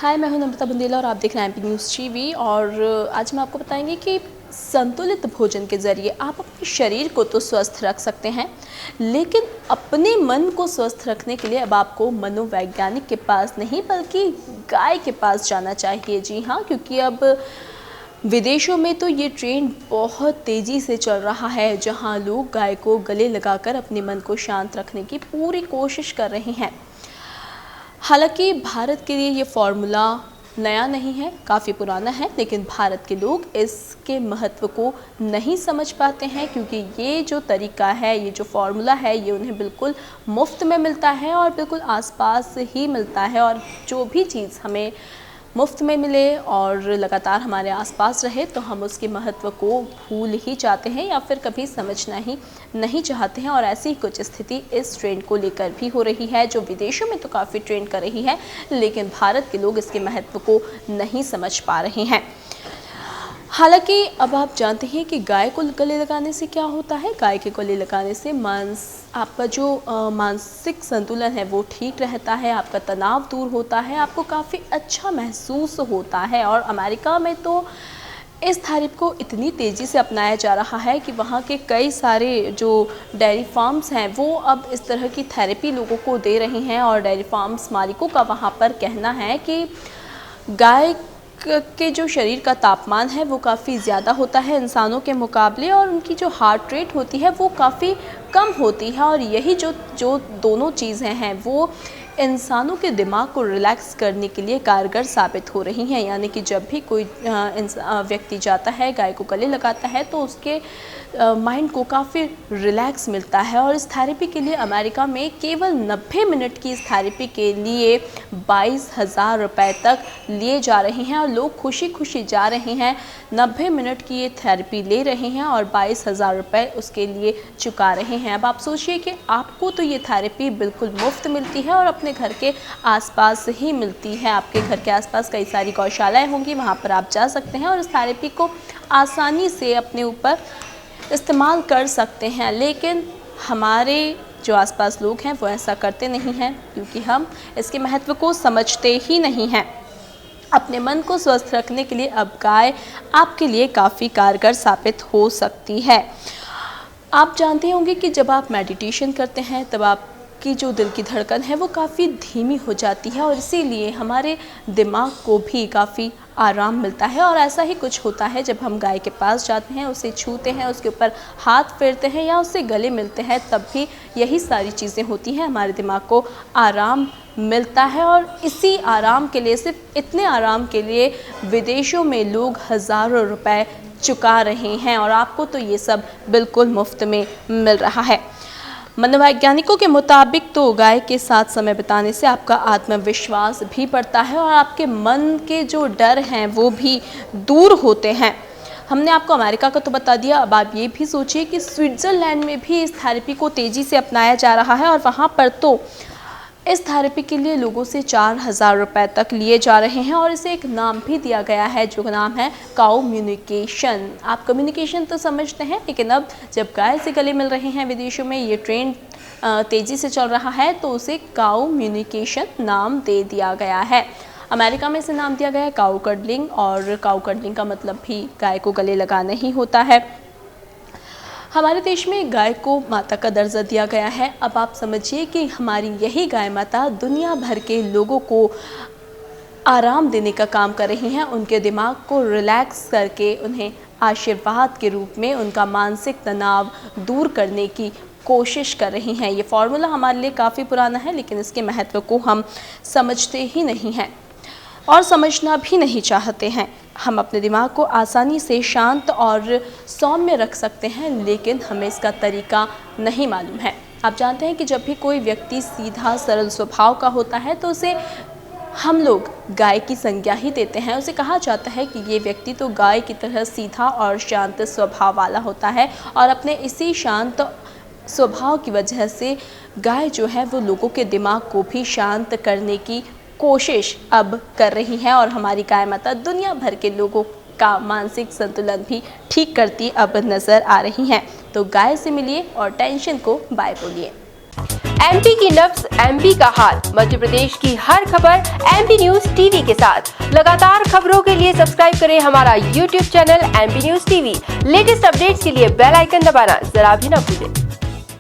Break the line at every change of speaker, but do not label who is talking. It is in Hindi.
हाय, मैं हूं नम्रता बुंदेला और आप देख रहे हैं एमपी न्यूज़ टीवी। और आज हम आपको बताएंगे कि संतुलित भोजन के ज़रिए आप अपने शरीर को तो स्वस्थ रख सकते हैं, लेकिन अपने मन को स्वस्थ रखने के लिए अब आपको मनोवैज्ञानिक के पास नहीं बल्कि गाय के पास जाना चाहिए। जी हाँ, क्योंकि अब विदेशों में तो ये ट्रेंड बहुत तेज़ी से चल रहा है, जहाँ लोग गाय को गले लगाकर अपने मन को शांत रखने की पूरी कोशिश कर रहे हैं। हालांकि भारत के लिए ये फॉर्मूला नया नहीं है, काफ़ी पुराना है, लेकिन भारत के लोग इसके महत्व को नहीं समझ पाते हैं, क्योंकि ये जो तरीका है, ये जो फॉर्मूला है, ये उन्हें बिल्कुल मुफ्त में मिलता है और बिल्कुल आसपास ही मिलता है। और जो भी चीज़ हमें मुफ्त में मिले और लगातार हमारे आसपास रहे तो हम उसके महत्व को भूल ही जाते हैं या फिर कभी समझना ही नहीं चाहते हैं। और ऐसी ही कुछ स्थिति इस ट्रेंड को लेकर भी हो रही है, जो विदेशों में तो काफ़ी ट्रेंड कर रही है, लेकिन भारत के लोग इसके महत्व को नहीं समझ पा रहे हैं। हालांकि अब आप जानते हैं कि गाय को गले लगाने से क्या होता है। गाय के गले लगाने से आपका जो मानसिक संतुलन है वो ठीक रहता है, आपका तनाव दूर होता है, आपको काफ़ी अच्छा महसूस होता है। और अमेरिका में तो इस थेरेपी को इतनी तेज़ी से अपनाया जा रहा है कि वहाँ के कई सारे जो डेयरी फार्म्स हैं वो अब इस तरह की थेरेपी लोगों को दे रही हैं। और डेयरी फार्म्स मालिकों का वहाँ पर कहना है कि गाय के जो शरीर का तापमान है वो काफ़ी ज़्यादा होता है इंसानों के मुकाबले, और उनकी जो हार्ट रेट होती है वो काफ़ी कम होती है। और यही जो दोनों चीज़ें हैं वो इंसानों के दिमाग को रिलैक्स करने के लिए कारगर साबित हो रही हैं। यानी कि जब भी कोई व्यक्ति जाता है, गाय को गले लगाता है, तो उसके माइंड को काफ़ी रिलैक्स मिलता है। और इस थेरेपी के लिए अमेरिका में केवल 90 मिनट की इस थेरेपी के लिए 22,000 रुपये तक लिए जा रहे हैं और लोग खुशी खुशी जा रहे हैं, 90 मिनट की ये थेरेपी ले रहे हैं और 22,000 रुपये उसके लिए चुका रहे हैं। अब आप सोचिए कि आपको तो ये थेरेपी बिल्कुल मुफ्त मिलती है और अपने घर के आसपास ही मिलती है। आपके घर के आसपास कई सारी गौशालाएं होंगी, वहाँ पर आप जा सकते हैं और इस थेरेपी को आसानी से अपने ऊपर इस्तेमाल कर सकते हैं। लेकिन हमारे जो आसपास लोग हैं वो ऐसा करते नहीं हैं, क्योंकि हम इसके महत्व को समझते ही नहीं हैं। अपने मन को स्वस्थ रखने के लिए अब गाय आपके लिए काफ़ी कारगर साबित हो सकती है। आप जानते होंगे कि जब आप मेडिटेशन करते हैं तब आपकी जो दिल की धड़कन है वो काफ़ी धीमी हो जाती है, और इसीलिए हमारे दिमाग को भी काफ़ी आराम मिलता है। और ऐसा ही कुछ होता है जब हम गाय के पास जाते हैं, उसे छूते हैं, उसके ऊपर हाथ फेरते हैं या उससे गले मिलते हैं, तब भी यही सारी चीज़ें होती हैं, हमारे दिमाग को आराम मिलता है। और इसी आराम के लिए, सिर्फ इतने आराम के लिए विदेशों में लोग हज़ारों रुपए चुका रहे हैं, और आपको तो ये सब बिल्कुल मुफ्त में मिल रहा है। मनोवैज्ञानिकों के मुताबिक तो गाय के साथ समय बिताने से आपका आत्मविश्वास भी बढ़ता है और आपके मन के जो डर हैं वो भी दूर होते हैं। हमने आपको अमेरिका का तो बता दिया, अब आप ये भी सोचिए कि स्विट्ज़रलैंड में भी इस थेरेपी को तेज़ी से अपनाया जा रहा है, और वहाँ पर तो इस थेरेपी के लिए लोगों से 4,000 रुपये तक लिए जा रहे हैं। और इसे एक नाम भी दिया गया है, जो नाम है कम्युनिकेशन। आप कम्युनिकेशन तो समझते हैं, लेकिन अब जब गाय से गले मिल रहे हैं विदेशों में, ये ट्रेंड तेज़ी से चल रहा है, तो उसे कम्युनिकेशन नाम दे दिया गया है। अमेरिका में इसे नाम दिया गया है काउ कडलिंग, और काउ कडलिंग का मतलब भी गाय को गले लगाना ही होता है। हमारे देश में गाय को माता का दर्जा दिया गया है। अब आप समझिए कि हमारी यही गाय माता दुनिया भर के लोगों को आराम देने का काम कर रही हैं, उनके दिमाग को रिलैक्स करके उन्हें आशीर्वाद के रूप में उनका मानसिक तनाव दूर करने की कोशिश कर रही हैं। ये फॉर्मूला हमारे लिए काफ़ी पुराना है, लेकिन इसके महत्व को हम समझते ही नहीं हैं और समझना भी नहीं चाहते हैं। हम अपने दिमाग को आसानी से शांत और सौम्य रख सकते हैं, लेकिन हमें इसका तरीका नहीं मालूम है। आप जानते हैं कि जब भी कोई व्यक्ति सीधा सरल स्वभाव का होता है तो उसे हम लोग गाय की संज्ञा ही देते हैं। उसे कहा जाता है कि ये व्यक्ति तो गाय की तरह सीधा और शांत स्वभाव वाला होता है, और अपने इसी शांत स्वभाव की वजह से गाय जो है वो लोगों के दिमाग को भी शांत करने की कोशिश अब कर रही हैं, और हमारी गाय माता दुनिया भर के लोगों का मानसिक संतुलन भी ठीक करती अब नज़र आ रही हैं। तो गाय से मिलिए और टेंशन को बाय बोलिए।
एमपी की नब्ज, एमपी का हाल, मध्य प्रदेश की हर खबर एमपी न्यूज टीवी के साथ। लगातार खबरों के लिए सब्सक्राइब करें हमारा YouTube channel MP news TV. Latest updates के लिए बेल आइकन दबाना जरा भी न भूलें।